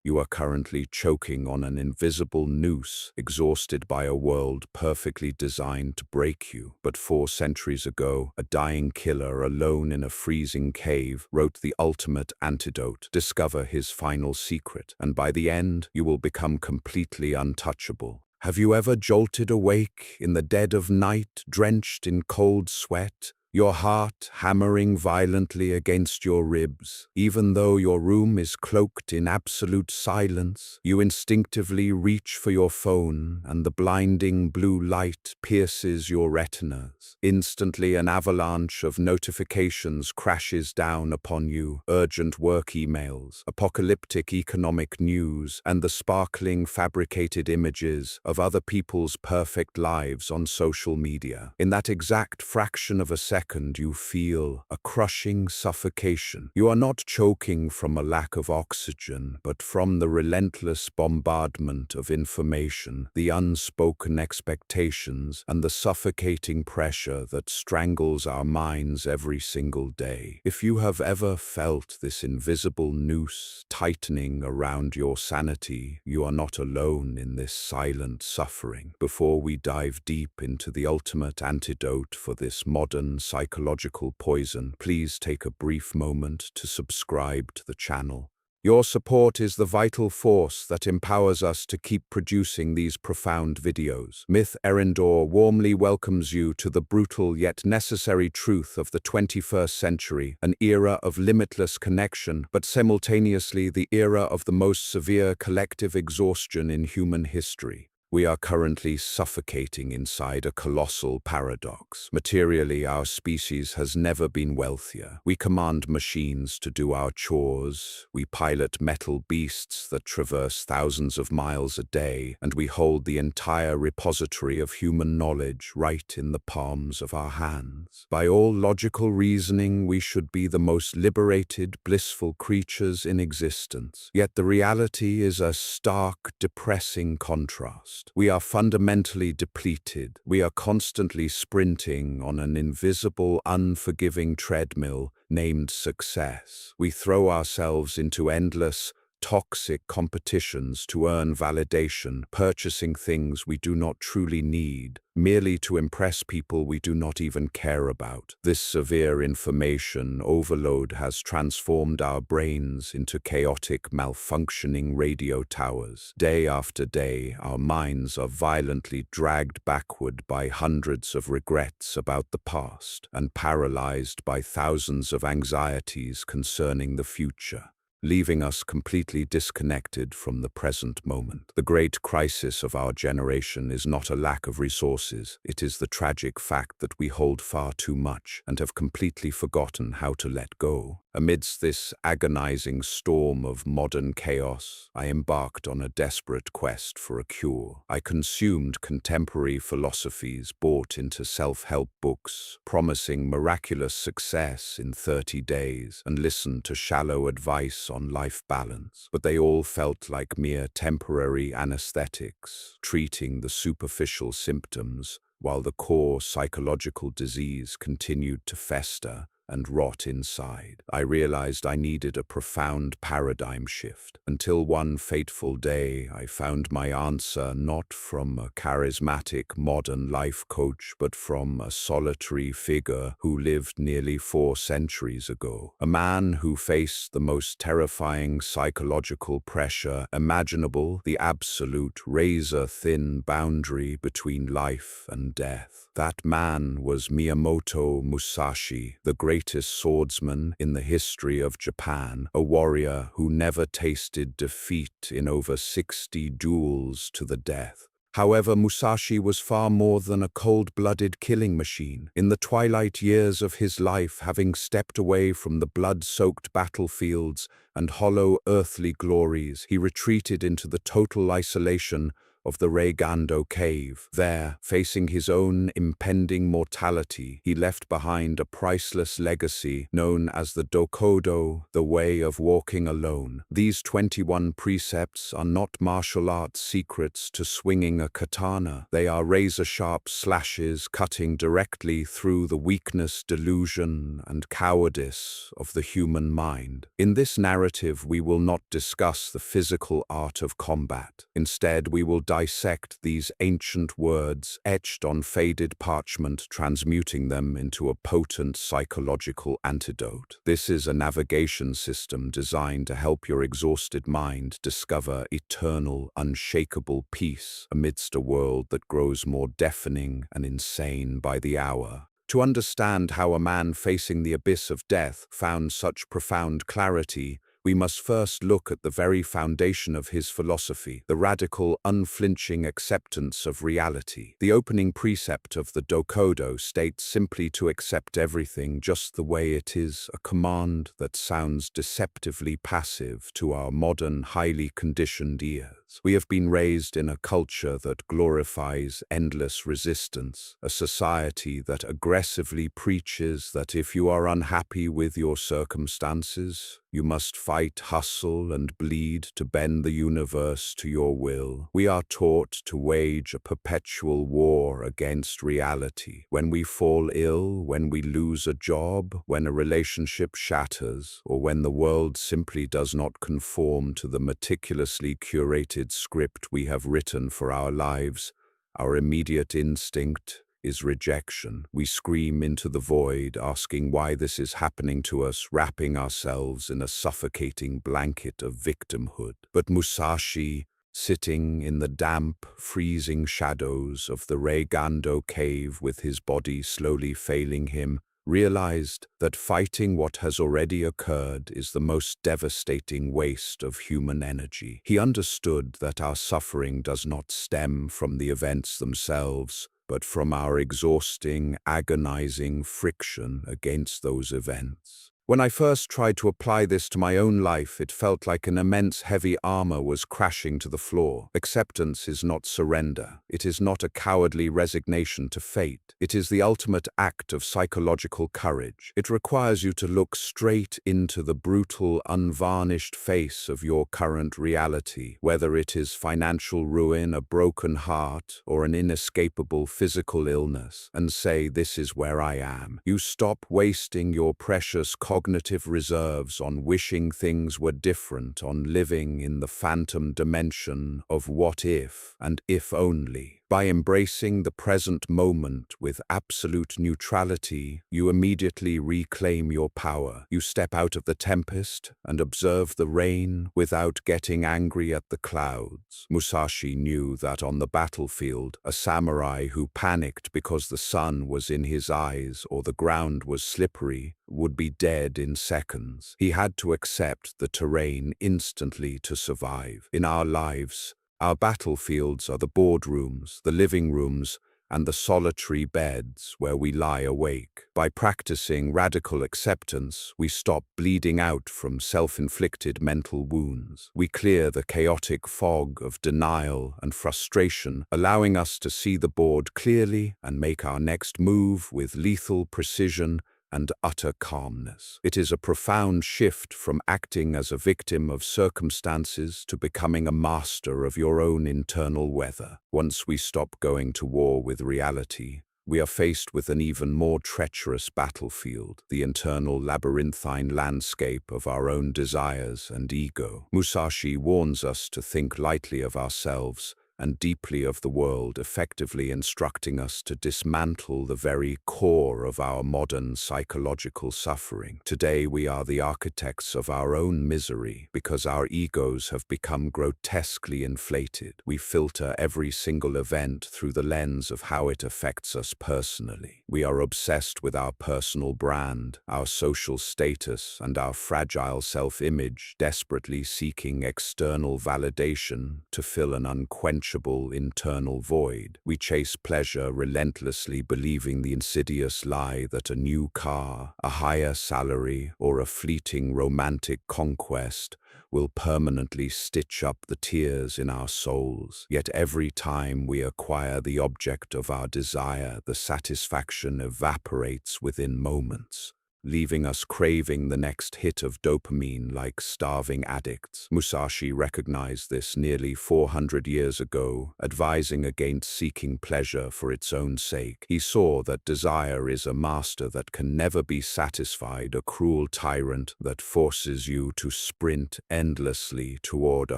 You are currently choking on an invisible noose, exhausted by a world perfectly designed to break you. But 4 centuries ago, a dying killer alone in a freezing cave wrote the ultimate antidote. Discover his final secret, and by the end, you will become completely untouchable. Have you ever jolted awake in the dead of night, drenched in cold sweat, your heart hammering violently against your ribs? Even though your room is cloaked in absolute silence, you instinctively reach for your phone, and the blinding blue light pierces your retinas. Instantly, an avalanche of notifications crashes down upon you: urgent work emails, apocalyptic economic news, and the sparkling fabricated images of other people's perfect lives on social media. In that exact fraction of a second, you feel a crushing suffocation. You are not choking from a lack of oxygen, but from the relentless bombardment of information, the unspoken expectations, and the suffocating pressure that strangles our minds every single day. If you have ever felt this invisible noose tightening around your sanity, you are not alone in this silent suffering. Before we dive deep into the ultimate antidote for this modern psychological poison, please take a brief moment to subscribe to the channel. Your support is the vital force that empowers us to keep producing these profound videos. Myth Eryndor warmly welcomes you to the brutal yet necessary truth of the 21st century, an era of limitless connection, but simultaneously the era of the most severe collective exhaustion in human history. We are currently suffocating inside a colossal paradox. Materially, our species has never been wealthier. We command machines to do our chores, we pilot metal beasts that traverse thousands of miles a day, and we hold the entire repository of human knowledge right in the palms of our hands. By all logical reasoning, we should be the most liberated, blissful creatures in existence. Yet the reality is a stark, depressing contrast. We are fundamentally depleted. We are constantly sprinting on an invisible, unforgiving treadmill named success. We throw ourselves into endless, toxic competitions to earn validation, purchasing things we do not truly need, merely to impress people we do not even care about. This severe information overload has transformed our brains into chaotic, malfunctioning radio towers. Day after day, our minds are violently dragged backward by hundreds of regrets about the past and paralyzed by thousands of anxieties concerning the future, leaving us completely disconnected from the present moment. The great crisis of our generation is not a lack of resources, it is the tragic fact that we hold far too much and have completely forgotten how to let go. Amidst this agonizing storm of modern chaos, I embarked on a desperate quest for a cure. I consumed contemporary philosophies, bought into self-help books promising miraculous success in 30 days, and listened to shallow advice on life balance. But they all felt like mere temporary anesthetics, treating the superficial symptoms while the core psychological disease continued to fester and rot inside. I realized I needed a profound paradigm shift, until one fateful day I found my answer not from a charismatic modern life coach, but from a solitary figure who lived nearly 4 centuries ago. A man who faced the most terrifying psychological pressure imaginable, the absolute razor-thin boundary between life and death. That man was Miyamoto Musashi, the greatest swordsman in the history of Japan, a warrior who never tasted defeat in over 60 duels to the death. However, Musashi was far more than a cold-blooded killing machine. In the twilight years of his life, having stepped away from the blood-soaked battlefields and hollow earthly glories, he retreated into the total isolation of the Reigando cave. There, facing his own impending mortality, he left behind a priceless legacy known as the Dokkodo, the way of walking alone. These 21 precepts are not martial arts secrets to swinging a katana. They are razor-sharp slashes cutting directly through the weakness, delusion, and cowardice of the human mind. In this narrative, we will not discuss the physical art of combat. Instead, we will dissect these ancient words etched on faded parchment, transmuting them into a potent psychological antidote. This is a navigation system designed to help your exhausted mind discover eternal, unshakable peace amidst a world that grows more deafening and insane by the hour. To understand how a man facing the abyss of death found such profound clarity, we must first look at the very foundation of his philosophy, the radical, unflinching acceptance of reality. The opening precept of the Dokkodo states simply to accept everything just the way it is, a command that sounds deceptively passive to our modern, highly conditioned ears. We have been raised in a culture that glorifies endless resistance, a society that aggressively preaches that if you are unhappy with your circumstances, you must fight, hustle, and bleed to bend the universe to your will. We are taught to wage a perpetual war against reality. When we fall ill, when we lose a job, when a relationship shatters, or when the world simply does not conform to the meticulously curated script we have written for our lives, our immediate instinct is rejection. We scream into the void, asking why this is happening to us, wrapping ourselves in a suffocating blanket of victimhood. But Musashi, sitting in the damp, freezing shadows of the Reigando cave with his body slowly failing him, realized that fighting what has already occurred is the most devastating waste of human energy. He understood that our suffering does not stem from the events themselves, but from our exhausting, agonizing friction against those events. When I first tried to apply this to my own life, it felt like an immense heavy armor was crashing to the floor. Acceptance is not surrender. It is not a cowardly resignation to fate. It is the ultimate act of psychological courage. It requires you to look straight into the brutal, unvarnished face of your current reality, whether it is financial ruin, a broken heart, or an inescapable physical illness, and say, "This is where I am." You stop wasting your precious cognitive reserves on wishing things were different, on living in the phantom dimension of what if and if only. By embracing the present moment with absolute neutrality, you immediately reclaim your power. You step out of the tempest and observe the rain without getting angry at the clouds. Musashi knew that on the battlefield, a samurai who panicked because the sun was in his eyes or the ground was slippery would be dead in seconds. He had to accept the terrain instantly to survive. In our lives, our battlefields are the boardrooms, the living rooms, and the solitary beds where we lie awake. By practicing radical acceptance, we stop bleeding out from self-inflicted mental wounds. We clear the chaotic fog of denial and frustration, allowing us to see the board clearly and make our next move with lethal precision and utter calmness. It is a profound shift from acting as a victim of circumstances to becoming a master of your own internal weather. Once we stop going to war with reality, we are faced with an even more treacherous battlefield, the internal labyrinthine landscape of our own desires and ego. Musashi warns us to think lightly of ourselves and deeply of the world, effectively instructing us to dismantle the very core of our modern psychological suffering. Today we are the architects of our own misery because our egos have become grotesquely inflated. We filter every single event through the lens of how it affects us personally. We are obsessed with our personal brand, our social status, and our fragile self-image, desperately seeking external validation to fill an unquenchable unquenchable internal void. We chase pleasure relentlessly, believing the insidious lie that a new car, a higher salary, or a fleeting romantic conquest will permanently stitch up the tears in our souls. Yet every time we acquire the object of our desire, the satisfaction evaporates within moments, leaving us craving the next hit of dopamine like starving addicts. Musashi recognized this nearly 400 years ago, advising against seeking pleasure for its own sake. He saw that desire is a master that can never be satisfied, a cruel tyrant that forces you to sprint endlessly toward a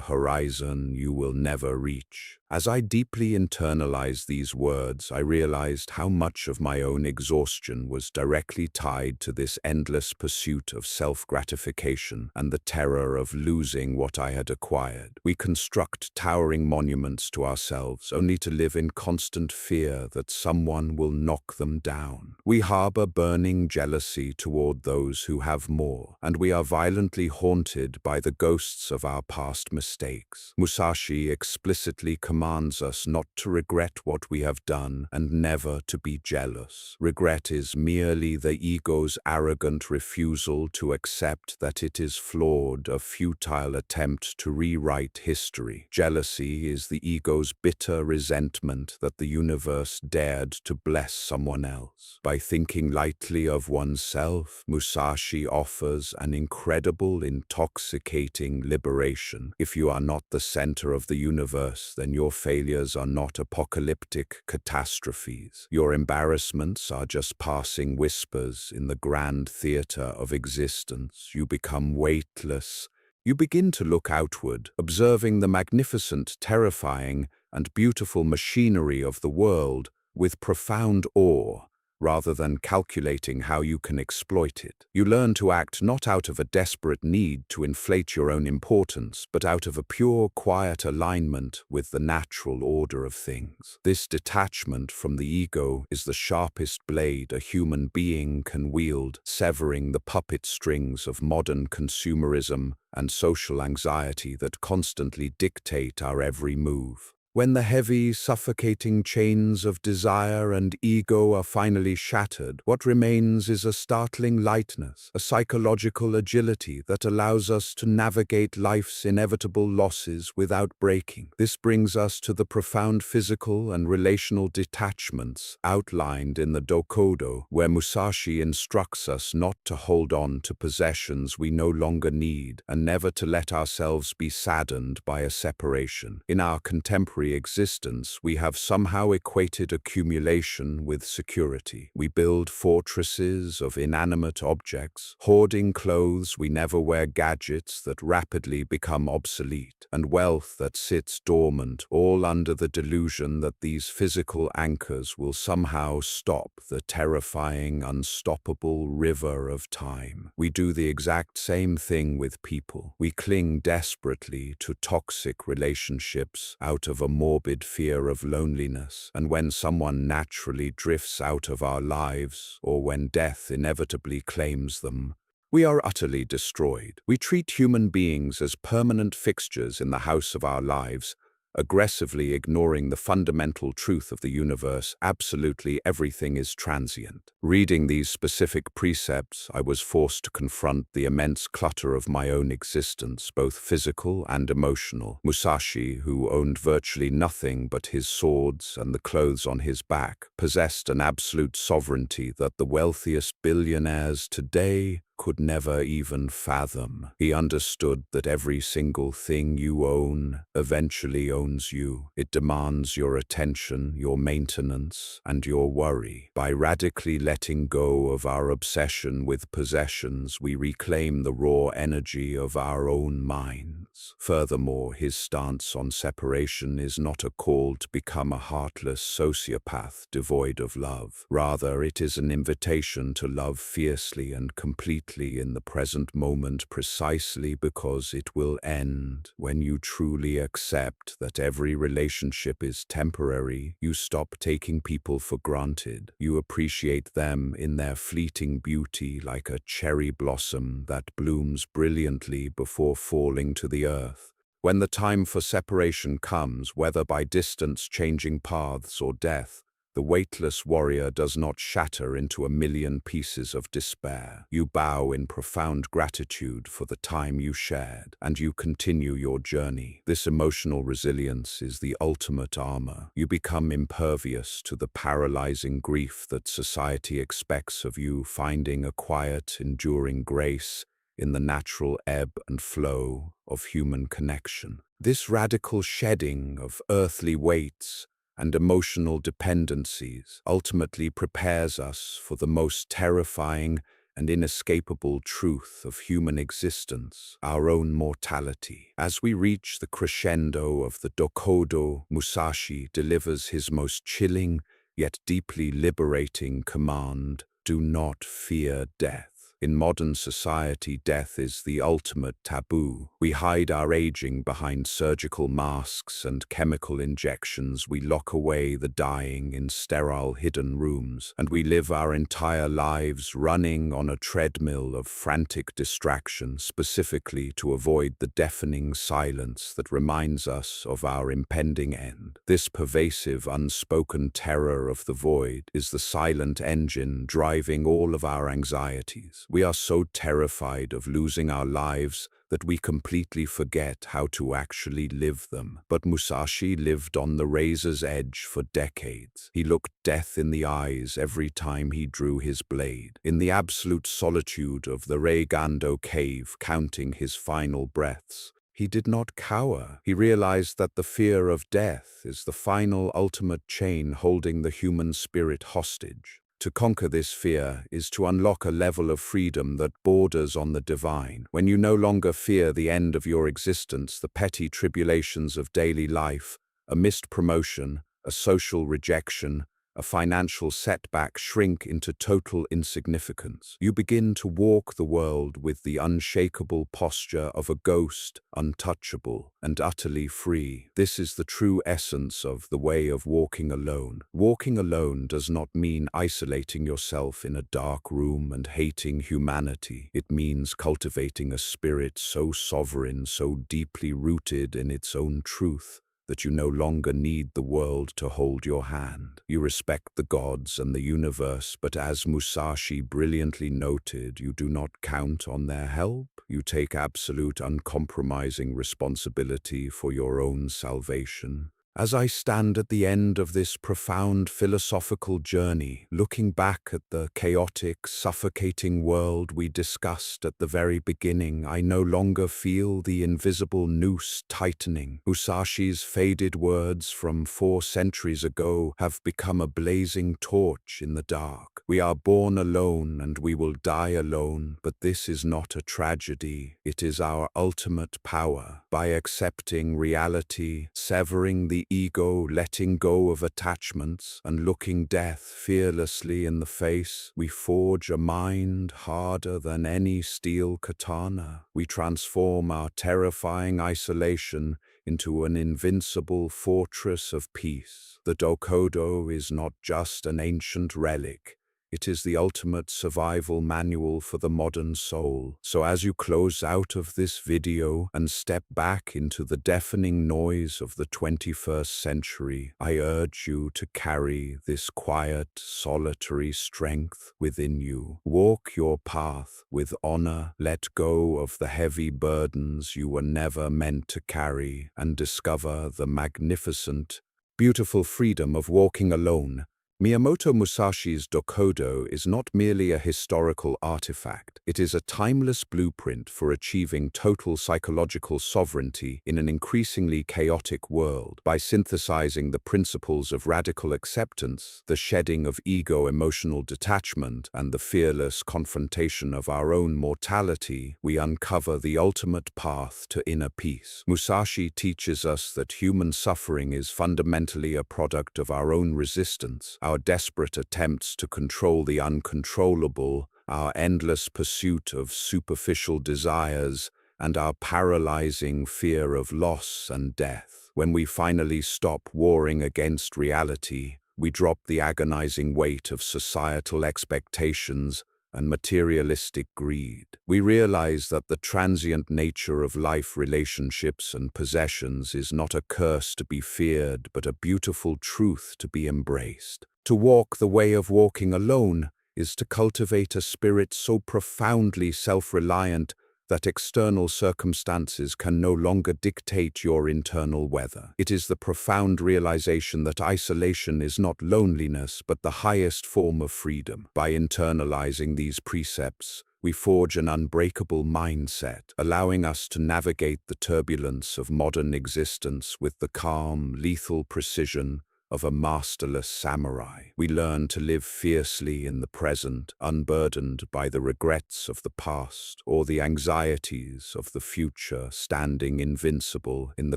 horizon you will never reach. As I deeply internalized these words, I realized how much of my own exhaustion was directly tied to this endless pursuit of self-gratification and the terror of losing what I had acquired. We construct towering monuments to ourselves only to live in constant fear that someone will knock them down. We harbor burning jealousy toward those who have more, and we are violently haunted by the ghosts of our past mistakes. Musashi explicitly commands us not to regret what we have done and never to be jealous. Regret is merely the ego's arrogant refusal to accept that it is flawed, a futile attempt to rewrite history. Jealousy is the ego's bitter resentment that the universe dared to bless someone else. By thinking lightly of oneself, Musashi offers an incredible, intoxicating liberation. If you are not the center of the universe, then your failures are not apocalyptic catastrophes. Your embarrassments are just passing whispers in the grand theater of existence. You become weightless. You begin to look outward, observing the magnificent, terrifying, and beautiful machinery of the world with profound awe, rather than calculating how you can exploit it. You learn to act not out of a desperate need to inflate your own importance, but out of a pure, quiet alignment with the natural order of things. This detachment from the ego is the sharpest blade a human being can wield, severing the puppet strings of modern consumerism and social anxiety that constantly dictate our every move. When the heavy, suffocating chains of desire and ego are finally shattered, what remains is a startling lightness, a psychological agility that allows us to navigate life's inevitable losses without breaking. This brings us to the profound physical and relational detachments outlined in the Dokkodo, where Musashi instructs us not to hold on to possessions we no longer need and never to let ourselves be saddened by a separation. In our contemporary existence, we have somehow equated accumulation with security. We build fortresses of inanimate objects, hoarding clothes we never wear, gadgets that rapidly become obsolete, and wealth that sits dormant, all under the delusion that these physical anchors will somehow stop the terrifying, unstoppable river of time. We do the exact same thing with people. We cling desperately to toxic relationships out of a morbid fear of loneliness, and when someone naturally drifts out of our lives, or when death inevitably claims them, we are utterly destroyed. We treat human beings as permanent fixtures in the house of our lives, aggressively ignoring the fundamental truth of the universe: absolutely everything is transient. Reading these specific precepts, I was forced to confront the immense clutter of my own existence, both physical and emotional. Musashi, who owned virtually nothing but his swords and the clothes on his back, possessed an absolute sovereignty that the wealthiest billionaires today could never even fathom. He understood that every single thing you own eventually owns you. It demands your attention, your maintenance, and your worry. By radically letting go of our obsession with possessions, we reclaim the raw energy of our own minds. Furthermore, his stance on separation is not a call to become a heartless sociopath devoid of love. Rather, it is an invitation to love fiercely and completely in the present moment, precisely because it will end. When you truly accept that every relationship is temporary, you stop taking people for granted. You appreciate them in their fleeting beauty, like a cherry blossom that blooms brilliantly before falling to the earth. When the time for separation comes, whether by distance, changing paths, or death, the weightless warrior does not shatter into a million pieces of despair. You bow in profound gratitude for the time you shared, and you continue your journey. This emotional resilience is the ultimate armor. You become impervious to the paralyzing grief that society expects of you, finding a quiet, enduring grace in the natural ebb and flow of human connection. This radical shedding of earthly weights and emotional dependencies ultimately prepares us for the most terrifying and inescapable truth of human existence, our own mortality. As we reach the crescendo of the Dokkodo, Musashi delivers his most chilling yet deeply liberating command: do not fear death. In modern society, death is the ultimate taboo. We hide our aging behind surgical masks and chemical injections. We lock away the dying in sterile hidden rooms, and we live our entire lives running on a treadmill of frantic distraction, specifically to avoid the deafening silence that reminds us of our impending end. This pervasive, unspoken terror of the void is the silent engine driving all of our anxieties. We are so terrified of losing our lives that we completely forget how to actually live them. But Musashi lived on the razor's edge for decades. He looked death in the eyes every time he drew his blade. In the absolute solitude of the Reigando cave, counting his final breaths, he did not cower. He realized that the fear of death is the final, ultimate chain holding the human spirit hostage. To conquer this fear is to unlock a level of freedom that borders on the divine. When you no longer fear the end of your existence, the petty tribulations of daily life, a missed promotion, a social rejection, a financial setback shrink into total insignificance. You begin to walk the world with the unshakable posture of a ghost, untouchable and utterly free. This is the true essence of the way of walking alone. Walking alone does not mean isolating yourself in a dark room and hating humanity. It means cultivating a spirit so sovereign, so deeply rooted in its own truth, that you no longer need the world to hold your hand. You respect the gods and the universe, but as Musashi brilliantly noted, you do not count on their help. You take absolute, uncompromising responsibility for your own salvation. As I stand at the end of this profound philosophical journey, looking back at the chaotic, suffocating world we discussed at the very beginning, I no longer feel the invisible noose tightening. Musashi's faded words from 4 centuries ago have become a blazing torch in the dark. We are born alone and we will die alone, but this is not a tragedy. It is our ultimate power. By accepting reality, severing the ego, letting go of attachments, and looking death fearlessly in the face, we forge a mind harder than any steel katana. We transform our terrifying isolation into an invincible fortress of peace. The Dokkodo is not just an ancient relic. It is the ultimate survival manual for the modern soul. So as you close out of this video and step back into the deafening noise of the 21st century, I urge you to carry this quiet, solitary strength within you. Walk your path with honor, let go of the heavy burdens you were never meant to carry, and discover the magnificent, beautiful freedom of walking alone. Miyamoto Musashi's Dokkodo is not merely a historical artifact. It is a timeless blueprint for achieving total psychological sovereignty in an increasingly chaotic world. By synthesizing the principles of radical acceptance, the shedding of ego, emotional detachment, and the fearless confrontation of our own mortality, we uncover the ultimate path to inner peace. Musashi teaches us that human suffering is fundamentally a product of our own resistance, our desperate attempts to control the uncontrollable, our endless pursuit of superficial desires, and our paralyzing fear of loss and death. When we finally stop warring against reality, we drop the agonizing weight of societal expectations and materialistic greed. We realize that the transient nature of life, relationships, and possessions is not a curse to be feared, but a beautiful truth to be embraced. To walk the way of walking alone is to cultivate a spirit so profoundly self-reliant that external circumstances can no longer dictate your internal weather. It is the profound realization that isolation is not loneliness, but the highest form of freedom. By internalizing these precepts, we forge an unbreakable mindset, allowing us to navigate the turbulence of modern existence with the calm, lethal precision of a masterless samurai. We learn to live fiercely in the present, unburdened by the regrets of the past or the anxieties of the future, standing invincible in the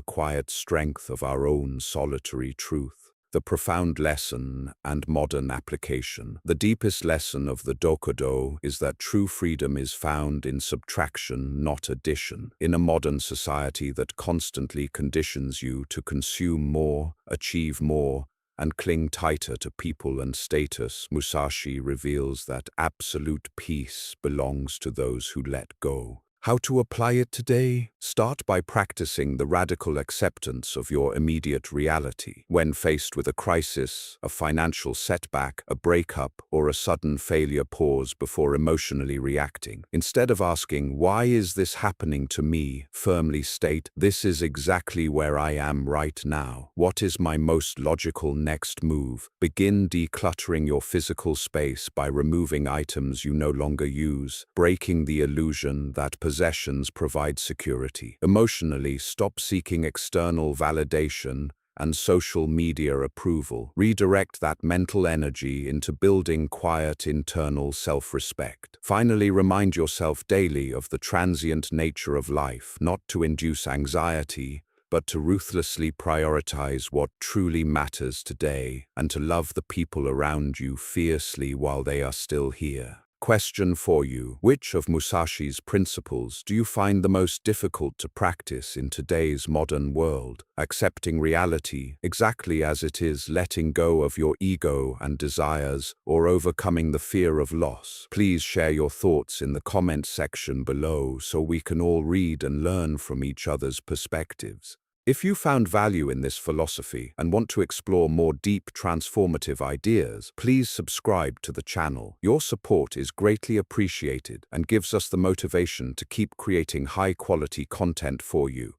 quiet strength of our own solitary truth. The profound lesson and modern application. The deepest lesson of the Dokkodo is that true freedom is found in subtraction, not addition. In a modern society that constantly conditions you to consume more, achieve more, and cling tighter to people and status, Musashi reveals that absolute peace belongs to those who let go. How to apply it today? Start by practicing the radical acceptance of your immediate reality. When faced with a crisis, a financial setback, a breakup, or a sudden failure, pause before emotionally reacting. Instead of asking, "Why is this happening to me?" firmly state, "This is exactly where I am right now. What is my most logical next move?" Begin decluttering your physical space by removing items you no longer use, breaking the illusion that possessions provide security. Emotionally, stop seeking external validation and social media approval. Redirect that mental energy into building quiet internal self-respect. Finally, remind yourself daily of the transient nature of life, not to induce anxiety, but to ruthlessly prioritize what truly matters today and to love the people around you fiercely while they are still here. Question for you: which of Musashi's principles do you find the most difficult to practice in today's modern world? Accepting reality exactly as it is, letting go of your ego and desires, or overcoming the fear of loss? Please share your thoughts in the comment section below so we can all read and learn from each other's perspectives. If you found value in this philosophy and want to explore more deep, transformative ideas, please subscribe to the channel. Your support is greatly appreciated and gives us the motivation to keep creating high-quality content for you.